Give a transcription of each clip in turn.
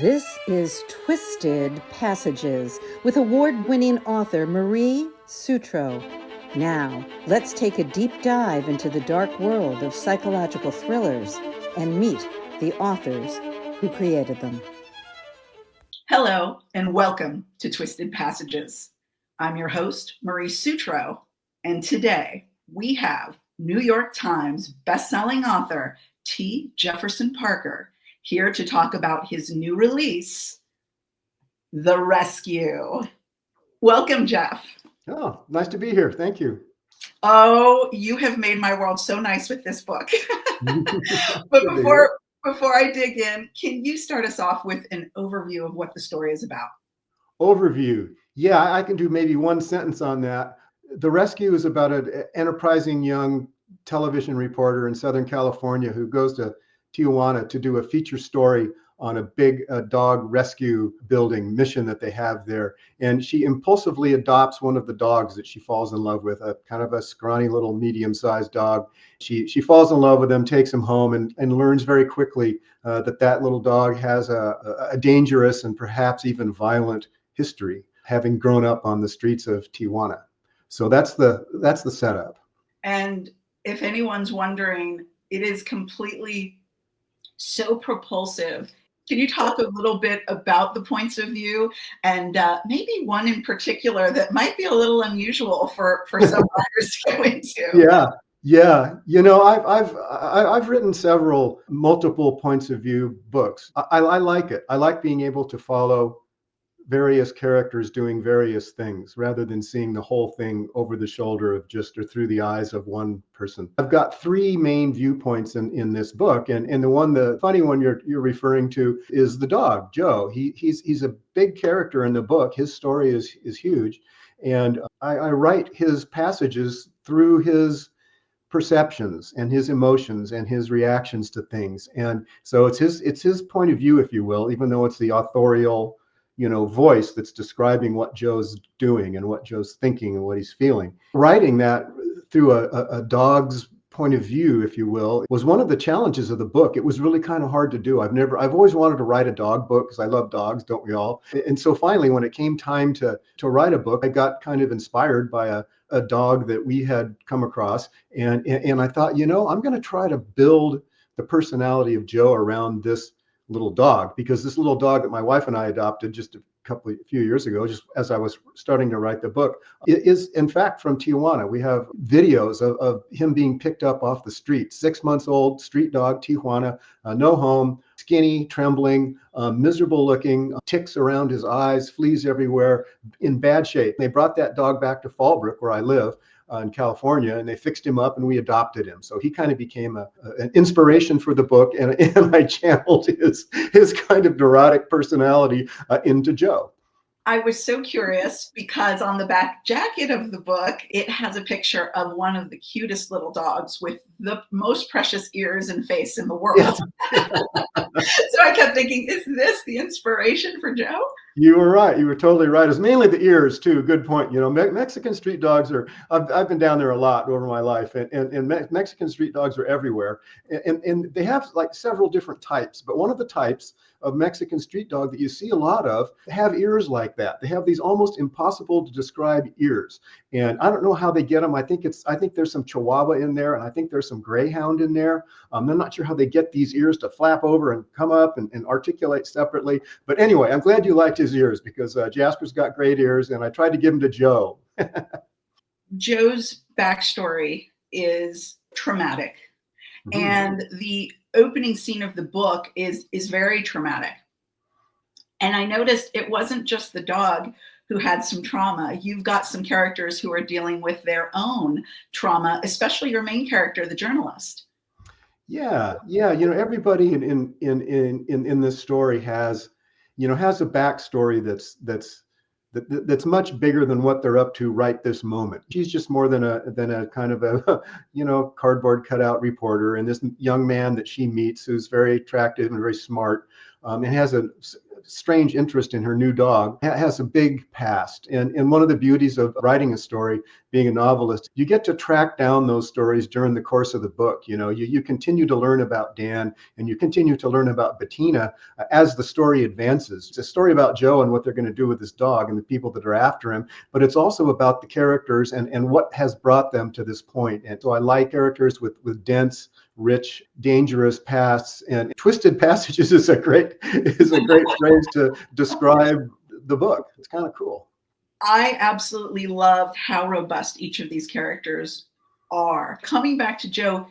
This is Twisted Passages with award-winning author Marie Sutro. Now, let's take a deep dive into the dark world of psychological thrillers and meet the authors who created them. Hello, and welcome to Twisted Passages. I'm your host, Marie Sutro, and today we have New York Times bestselling author T. Jefferson Parker here to talk about his new release, The Rescue. Welcome, Jeff. Oh, nice to be here. Thank you. Oh, you have made my world so nice with this book. But before I dig in, can you start us off with an overview of what the story is about? Overview. Yeah, I can do maybe one sentence on that. The Rescue is about an enterprising young television reporter in Southern California who goes to Tijuana to do a feature story on a big dog rescue building mission that they have there. And she impulsively adopts one of the dogs that she falls in love with, a kind of a scrawny little medium-sized dog. She falls in love with him, takes him home, and learns very quickly that little dog has a dangerous and perhaps even violent history, having grown up on the streets of Tijuana. So that's the setup. And if anyone's wondering, it is completely so propulsive. Can you talk a little bit about the points of view and maybe one in particular that might be a little unusual for some writers to go into? Yeah. You know, I've written several multiple points of view books. I like it. I like being able to follow various characters doing various things rather than seeing the whole thing over the shoulder of just or through the eyes of one person. I've got three main viewpoints in this book, and the funny one you're referring to is the dog, Joe. He's a big character in the book. His story is huge, and I write his passages through his perceptions and his emotions and his reactions to things. And so it's his point of view, if you will, even though it's the authorial voice that's describing what Joe's doing and what Joe's thinking and what he's feeling. Writing that through a dog's point of view, if you will, was one of the challenges of the book. It was really kind of hard to do. I've always wanted to write a dog book because I love dogs, don't we all? And so finally, when it came time to write a book, I got kind of inspired by a dog that we had come across. And I thought, I'm going to try to build the personality of Joe around this little dog, because this little dog that my wife and I adopted just a few years ago, just as I was starting to write the book, is in fact from Tijuana. We have videos of him being picked up off the street, 6 months old, street dog, Tijuana, no home, skinny, trembling, miserable looking, ticks around his eyes, fleas everywhere, in bad shape. They brought that dog back to Fallbrook, where I live, in California, and they fixed him up and we adopted him. So he kind of became an inspiration for the book, and I channeled his kind of neurotic personality into Joe. I was so curious because on the back jacket of the book, it has a picture of one of the cutest little dogs with the most precious ears and face in the world. Yeah. So I kept thinking, is this the inspiration for Joe? You were right. You were totally right. It's mainly the ears too. Good point. Mexican street dogs I've been down there a lot over my life, and Mexican street dogs are everywhere. And they have like several different types, but one of the types of Mexican street dog that you see a lot of have ears like that. They have these almost impossible to describe ears. And I don't know how they get them. I think there's some Chihuahua in there, and I think there's some Greyhound in there. I'm not sure how they get these ears to flap over and come up and articulate separately. But anyway, I'm glad you liked his ears, because Jasper's got great ears, and I tried to give him to Joe. Joe's backstory is traumatic. Mm-hmm. And the opening scene of the book is very traumatic. And I noticed it wasn't just the dog who had some trauma. You've got some characters who are dealing with their own trauma, especially your main character, the journalist. Yeah. Everybody in this story has a backstory that's much bigger than what they're up to right this moment. She's just more than a kind of a cardboard cutout reporter, and this young man that she meets, who's very attractive and very smart, and has strange interest in her new dog, has a big past. And one of the beauties of writing a story, being a novelist, you get to track down those stories during the course of the book. You continue to learn about Dan, and you continue to learn about Bettina as the story advances. It's a story about Joe and what they're going to do with this dog and the people that are after him, but it's also about the characters and what has brought them to this point. And so I like characters with dense, rich, dangerous pasts, and twisted passages is a great phrase to describe the book. It's kind of cool. I absolutely loved how robust each of these characters are. Coming back to Joe,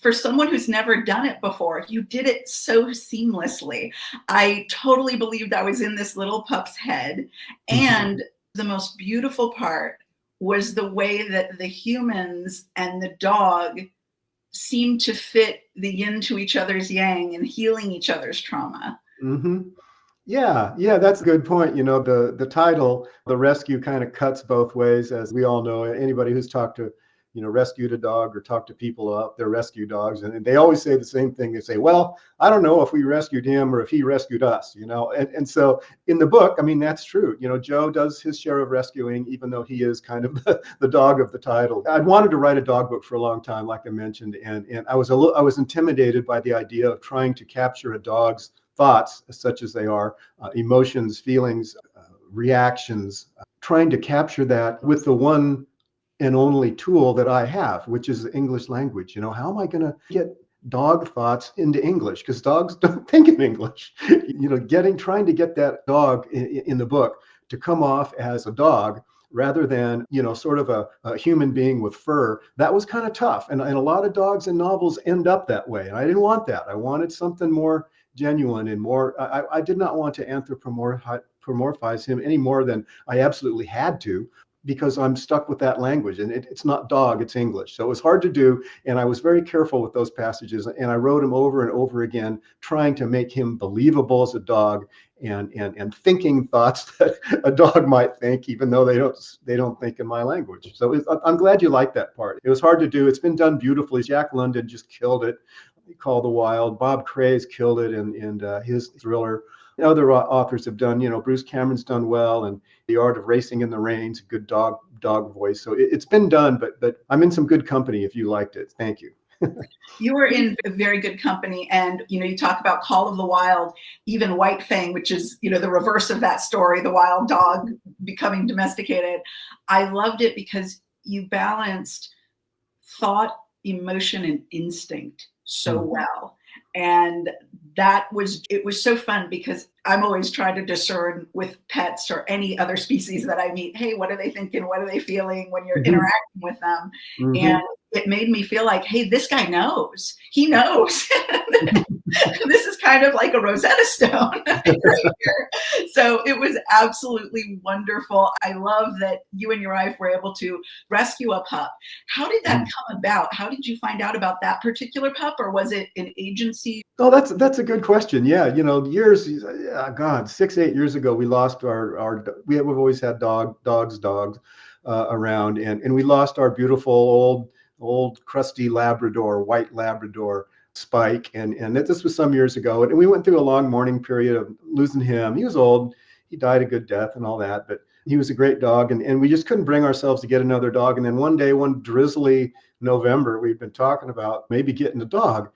for someone who's never done it before, you did it so seamlessly. I totally believed I was in this little pup's head. And the most beautiful part was the way that the humans and the dog seem to fit the yin to each other's yang and healing each other's trauma. Mm-hmm. Yeah, that's a good point. The title, The Rescue, kind of cuts both ways, as we all know. Anybody who's talked to, rescued a dog or talked to people about their rescue dogs, and they always say the same thing. They say, well, I don't know if we rescued him or if he rescued us, and so in the book, I mean, that's true. Joe does his share of rescuing, even though he is kind of the dog of the title. I'd wanted to write a dog book for a long time, like I mentioned, and I was intimidated by the idea of trying to capture a dog's thoughts, such as they are, emotions, feelings, reactions, trying to capture that with the one and only tool that I have, which is the English language. How am I going to get dog thoughts into English? Because dogs don't think in English. Trying to get that dog in the book to come off as a dog rather than, sort of a human being with fur, that was kind of tough. And a lot of dogs in novels end up that way. And I didn't want that. I wanted something more genuine and more, I did not want to anthropomorphize him any more than I absolutely had to, because I'm stuck with that language, and it's not dog, it's English. So it was hard to do, and I was very careful with those passages, and I wrote him over and over again, trying to make him believable as a dog and thinking thoughts that a dog might think, even though they don't think in my language. So I'm glad you liked that part. It was hard to do. It's been done beautifully. Jack London just killed it. Call the Wild. Bob Cray's killed it in his thriller. Other authors have done, Bruce Cameron's done well, and The Art of Racing in the Rain's a good dog voice. So it's been done, but I'm in some good company if you liked it. Thank you. You were in very good company, and you talk about Call of the Wild, even White Fang, which is the reverse of that story, the wild dog becoming domesticated. I loved it because you balanced thought, emotion, and instinct so well. And it was so fun, because I'm always trying to discern with pets or any other species that I meet, hey, what are they thinking? What are they feeling when you're interacting with them? And it made me feel like, hey, this guy knows. He knows. This is kind of like a Rosetta Stone right here. So it was absolutely wonderful. I love that you and your wife were able to rescue a pup. How did that come about? How did you find out about that particular pup, or was it an agency? Oh, that's a good question. Yeah, 6-8 years ago, we lost we've always had dogs around, and we lost our beautiful old crusty white Labrador, Spike, and this was some years ago, and we went through a long mourning period of losing him. He was old, he died a good death and all that, but he was a great dog, and we just couldn't bring ourselves to get another dog. And then one day, one drizzly November, we've been talking about maybe getting a dog,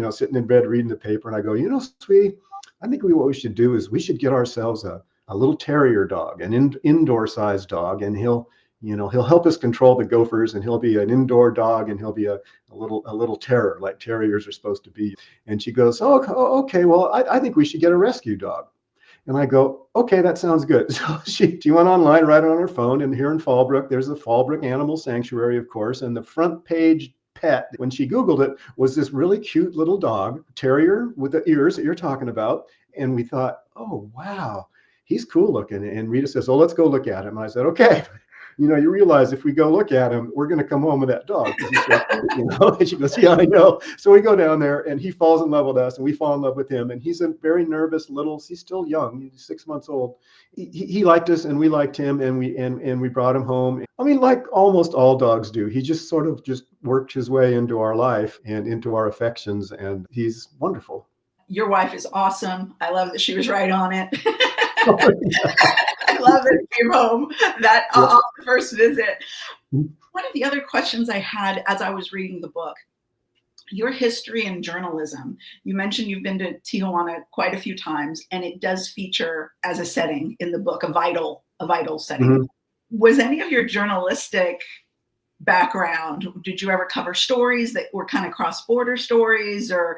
sitting in bed reading the paper, and I go, sweetie, I think what we should do is we should get ourselves a little terrier dog, an indoor sized dog, and he'll help us control the gophers, and he'll be an indoor dog, and he'll be a little terror, like terriers are supposed to be. And she goes, oh, okay, well, I think we should get a rescue dog. And I go, okay, that sounds good. So she went online, right on her phone, and here in Fallbrook, there's the Fallbrook Animal Sanctuary, of course, and the front page pet, when she Googled it, was this really cute little dog, terrier with the ears that you're talking about. And we thought, oh, wow, he's cool looking. And Rita says, oh, let's go look at him. And I said, okay. You realize if we go look at him, we're going to come home with that dog. And she goes, yeah, I know. So we go down there, and he falls in love with us, and we fall in love with him. And he's a very nervous he's still young. He's 6 months old. He liked us, and we liked him, and we brought him home. I mean, like almost all dogs do, he just sort of just worked his way into our life and into our affections, and he's wonderful. Your wife is awesome. I love that she was right on it. I love that it came home that off the first visit. One of the other questions I had as I was reading the book, your history in journalism. You mentioned you've been to Tijuana quite a few times, and it does feature as a setting in the book, a vital setting. Mm-hmm. Was any of your journalistic background, did you ever cover stories that were kind of cross-border stories, or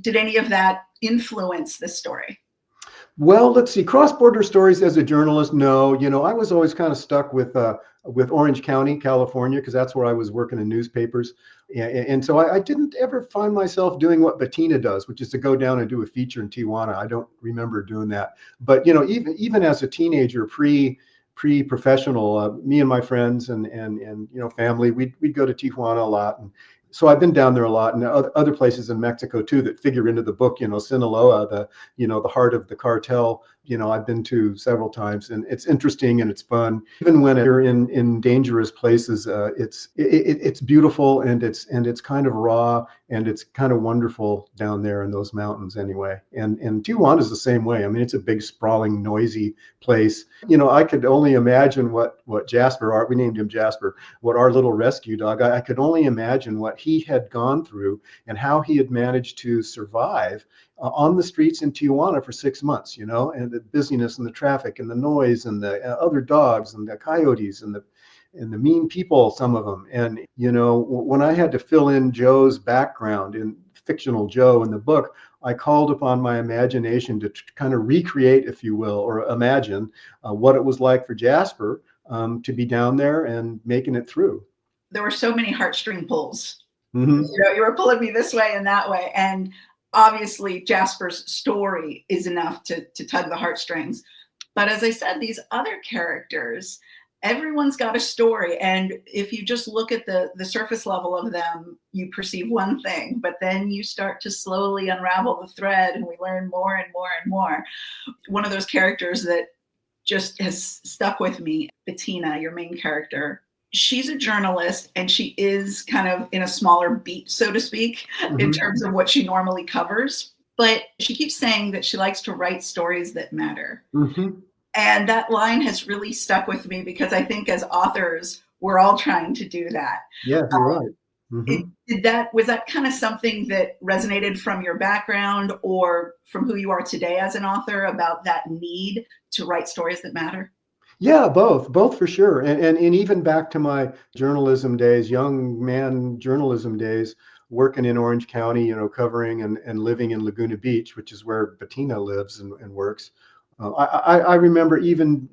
did any of that influence this story? Well, let's see. Cross-border stories as a journalist, no. I was always kind of stuck with Orange County, California, because that's where I was working in newspapers. And so I didn't ever find myself doing what Bettina does, which is to go down and do a feature in Tijuana. I don't remember doing that. But even as a teenager, pre-professional, me and my friends and family, we'd go to Tijuana a lot. And so I've been down there a lot, and other places in Mexico too that figure into the book. Sinaloa, the heart of the cartel. I've been to several times, and it's interesting and it's fun. Even when you're in dangerous places, it's beautiful, and it's kind of raw, and it's kind of wonderful down there in those mountains anyway. And Tijuana is the same way. I mean, it's a big, sprawling, noisy place. I could only imagine what Jasper, we named him Jasper, what our little rescue dog. I could only imagine what he had gone through and how he had managed to survive on the streets in Tijuana for 6 months, and the busyness and the traffic and the noise and the other dogs and the coyotes and the mean people, some of them. And, when I had to fill in Joe's background, in fictional Joe in the book, I called upon my imagination to kind of recreate, if you will, or imagine what it was like for Jasper to be down there and making it through. There were so many heartstring pulls. Mm-hmm. You were pulling me this way and that way. And obviously Jasper's story is enough to tug the heartstrings. But as I said, these other characters, everyone's got a story. And if you just look at the surface level of them, you perceive one thing, but then you start to slowly unravel the thread, and we learn more and more and more. One of those characters that just has stuck with me, Bettina, your main character, she's a journalist, and she is kind of in a smaller beat, so to speak, in terms of what she normally covers. But she keeps saying that she likes to write stories that matter. Mm-hmm. And that line has really stuck with me, because I think as authors, we're all trying to do that. Yeah, you're right. Mm-hmm. Was that kind of something that resonated from your background or from who you are today as an author, about that need to write stories that matter? Yeah, both for sure. And even back to my journalism days, young man journalism days, working in Orange County, covering and living in Laguna Beach, which is where Bettina lives and works. I remember even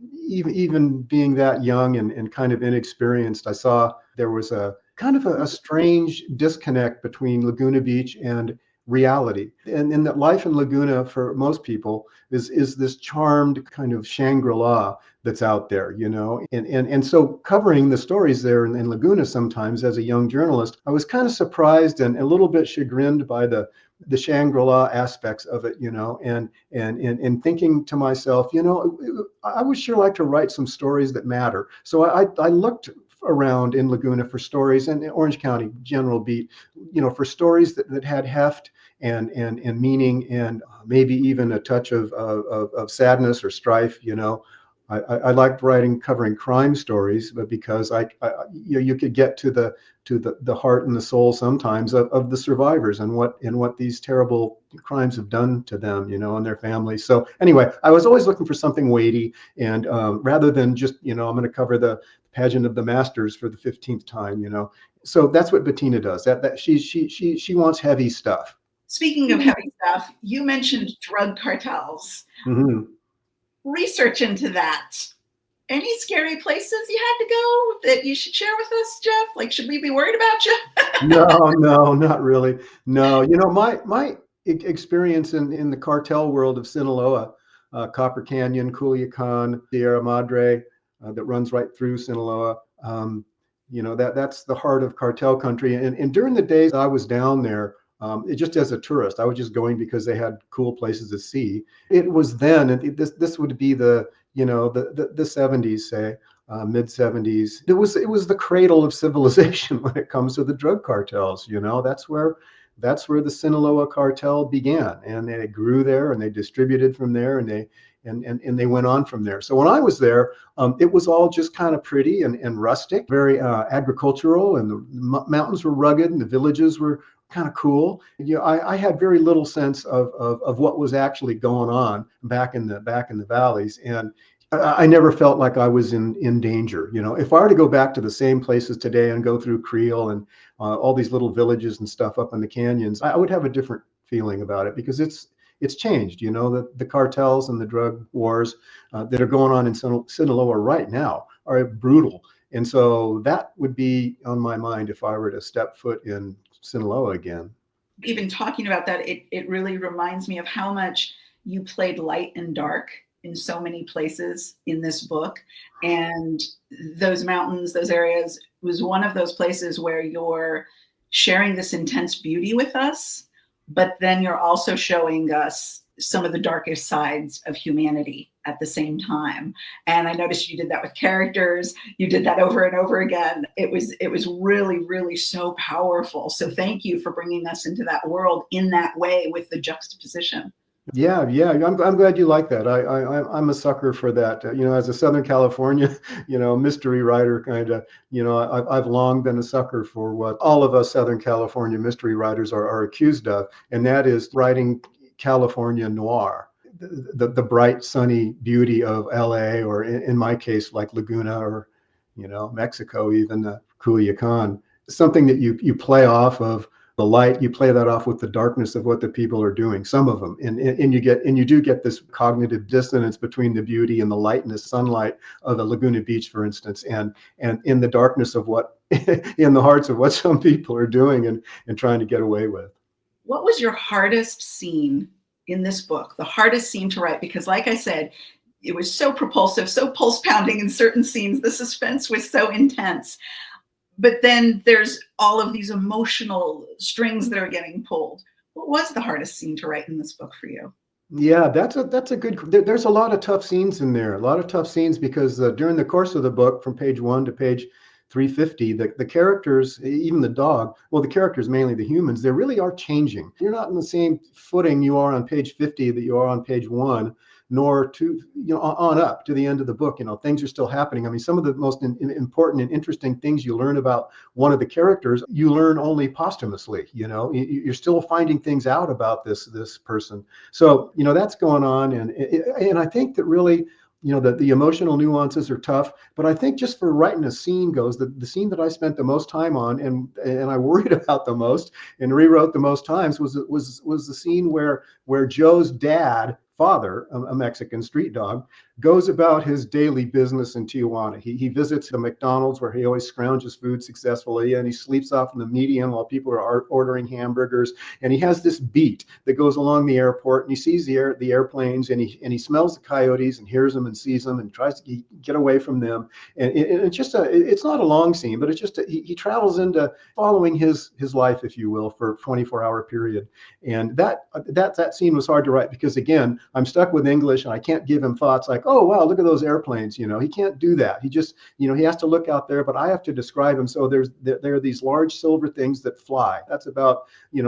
being that young and kind of inexperienced, I saw there was a kind of a strange disconnect between Laguna Beach and reality. And that life in Laguna for most people is this charmed kind of Shangri-La that's out there, and so covering the stories there in Laguna sometimes as a young journalist, I was kind of surprised and a little bit chagrined by the Shangri-La aspects of it, and thinking to myself, I would sure like to write some stories that matter. So I looked around in Laguna for stories, and Orange County general beat, for stories that had heft and meaning, and maybe even a touch of sadness or strife. I liked covering crime stories, but because you could get to the heart and the soul sometimes of the survivors and what these terrible crimes have done to them, and their families. So anyway, I was always looking for something weighty, and rather than just, I'm going to cover the pageant of the masters for the 15th time, So that's what Bettina does. That she wants heavy stuff. Speaking of heavy stuff, you mentioned drug cartels. Mm-hmm. Research into that. Any scary places you had to go that you should share with us, Jeff? Like, should we be worried about you? No, not really. No, my experience in the cartel world of Sinaloa, Copper Canyon, Culiacan, Sierra Madre, that runs right through Sinaloa. That's the heart of cartel country. And during the days I was down there, just as a tourist, I was just going because they had cool places to see. It was then, and this would be the 70s, say, mid 70s. It was the cradle of civilization when it comes to the drug cartels. That's where that's where the Sinaloa cartel began, and they grew there, and they distributed from there, and they went on from there. So when I was there, it was all just kind of pretty and rustic, very agricultural, and the mountains were rugged, and the villages were kind of cool. I had very little sense of what was actually going on back in the valleys, and I never felt like I was in danger. If I were to go back to the same places today and go through Creel and all these little villages and stuff up in the canyons, I would have a different feeling about it, because it's changed. The cartels and the drug wars that are going on in Sinaloa right now are brutal. And so that would be on my mind if I were to step foot in Sinaloa again. Even talking about that, it really reminds me of how much you played light and dark in so many places in this book. And those mountains, those areas, was one of those places where you're sharing this intense beauty with us, but then you're also showing us some of the darkest sides of humanity at the same time. And I noticed you did that with characters. You did that over and over again. It was really, really so powerful. So thank you for bringing us into that world in that way with the juxtaposition. Yeah. I'm glad you like that. I'm a sucker for that. As a Southern California, mystery writer kind of, I've long been a sucker for what all of us Southern California mystery writers are accused of, and that is writing California noir, the bright, sunny beauty of LA, or in my case, like Laguna, or, Mexico, even Culiacan, something that you play off of the light, you play that off with the darkness of what the people are doing, some of them. And you do get this cognitive dissonance between the beauty and the lightness, sunlight of the Laguna Beach, for instance, and in the darkness of what, in the hearts of what some people are doing and trying to get away with. What was your hardest scene in this book? The hardest scene to write? Because like I said, it was so propulsive, so pulse pounding in certain scenes. The suspense was so intense. But then there's all of these emotional strings that are getting pulled. What was the hardest scene to write in this book for you? Yeah, that's a good. There's a lot of tough scenes in there. A lot of tough scenes because during the course of the book, from page 1 to page 350, the characters, even the dog, well, the characters, mainly the humans, they really are changing. You're not in the same footing you are on page 50 that you are on page 1, nor to, on up to the end of the book. Things are still happening. I mean, some of the most important and interesting things you learn about one of the characters, you learn only posthumously. You're still finding things out about this person. So, that's going on. And I think that really, the emotional nuances are tough, but I think just for writing a scene goes, the scene that I spent the most time on and I worried about the most and rewrote the most times was the scene where Joe's father, a Mexican street dog, goes about his daily business in Tijuana. He visits the McDonald's where he always scrounges food successfully, and he sleeps off in the median while people are ordering hamburgers. And he has this beat that goes along the airport, and he sees the airplanes, and he smells the coyotes and hears them and sees them and tries to get away from them. And it's just it's not a long scene, but it's just he travels into following his life, if you will, for a 24-hour period. And that scene was hard to write because, again, I'm stuck with English and I can't give him thoughts like, oh, wow, look at those airplanes. He can't do that. He just, he has to look out there, but I have to describe him. So there are these large silver things that fly. That's about,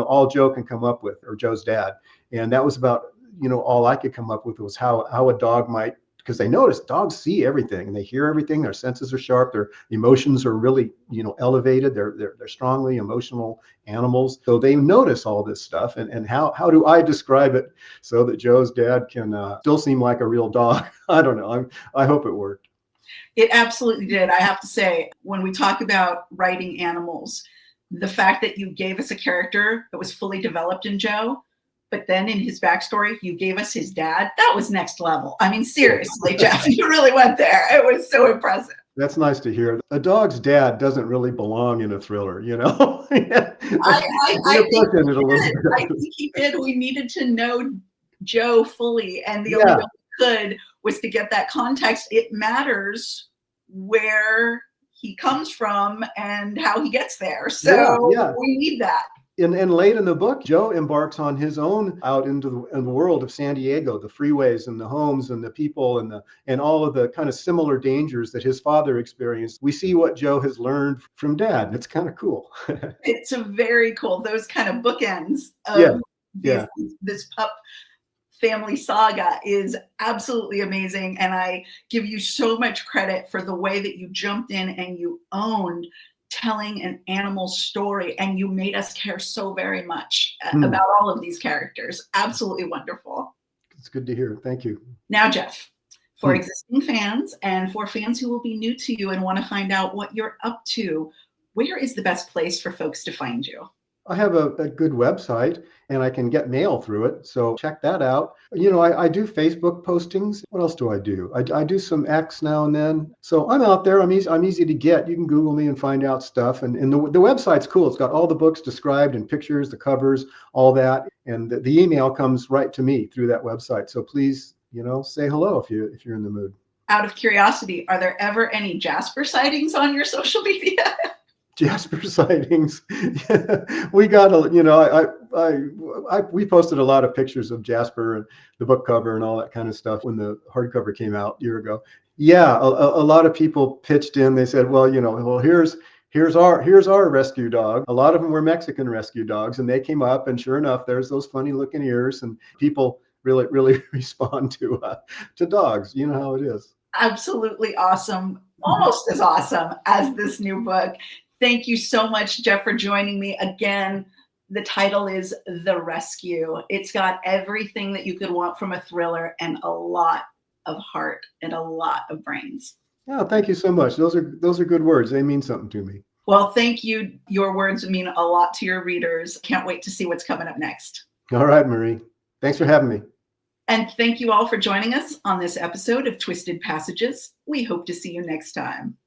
all Joe can come up with, or Joe's dad. And that was about, all I could come up with was how a dog might, because they notice dogs see everything and they hear everything. Their senses are sharp. Their emotions are really, elevated. They're strongly emotional animals. So they notice all this stuff. And how do I describe it so that Joe's dad can still seem like a real dog? I don't know. I hope it worked. It absolutely did. I have to say, when we talk about writing animals, the fact that you gave us a character that was fully developed in Joe, but then in his backstory, you gave us his dad. That was next level. I mean, seriously, Jeff, you really went there. It was so impressive. That's nice to hear. A dog's dad doesn't really belong in a thriller, I think he did. We needed to know Joe fully, and the only way we could was to get that context. It matters where he comes from and how he gets there. So we need that. And late in the book, Joe embarks on his own out into the world of San Diego, the freeways and the homes and the people and all of the kind of similar dangers that his father experienced. We see what Joe has learned from Dad. It's kind of cool. It's a very cool, those kind of bookends Yeah, of yeah. this pup family saga is absolutely amazing. And I give you so much credit for the way that you jumped in and you owned telling an animal story, and you made us care so very much about all of these characters. Absolutely wonderful. It's good to hear. Thank you. Now, Jeff, for existing fans and for fans who will be new to you and want to find out what you're up to, where is the best place for folks to find you? I have a good website and I can get mail through it. So check that out. You know, I do Facebook postings. What else do I do? I do some X now and then. So I'm out there. I'm easy to get. You can Google me and find out stuff. And the website's cool. It's got all the books described and pictures, the covers, all that. And the email comes right to me through that website. So please, say hello if you're in the mood. Out of curiosity, are there ever any Jasper sightings on your social media? Jasper sightings. We got we posted a lot of pictures of Jasper and the book cover and all that kind of stuff when the hardcover came out a year ago. Yeah, a lot of people pitched in. They said, well, here's our rescue dog. A lot of them were Mexican rescue dogs, and they came up, and sure enough, there's those funny looking ears, and people really respond to dogs. You know how it is. Absolutely awesome. Almost as awesome as this new book. Thank you so much, Jeff, for joining me again. The title is The Rescue. It's got everything that you could want from a thriller and a lot of heart and a lot of brains. Oh, thank you so much. Those are good words. They mean something to me. Well, thank you. Your words mean a lot to your readers. Can't wait to see what's coming up next. All right, Marie. Thanks for having me. And thank you all for joining us on this episode of Twisted Passages. We hope to see you next time.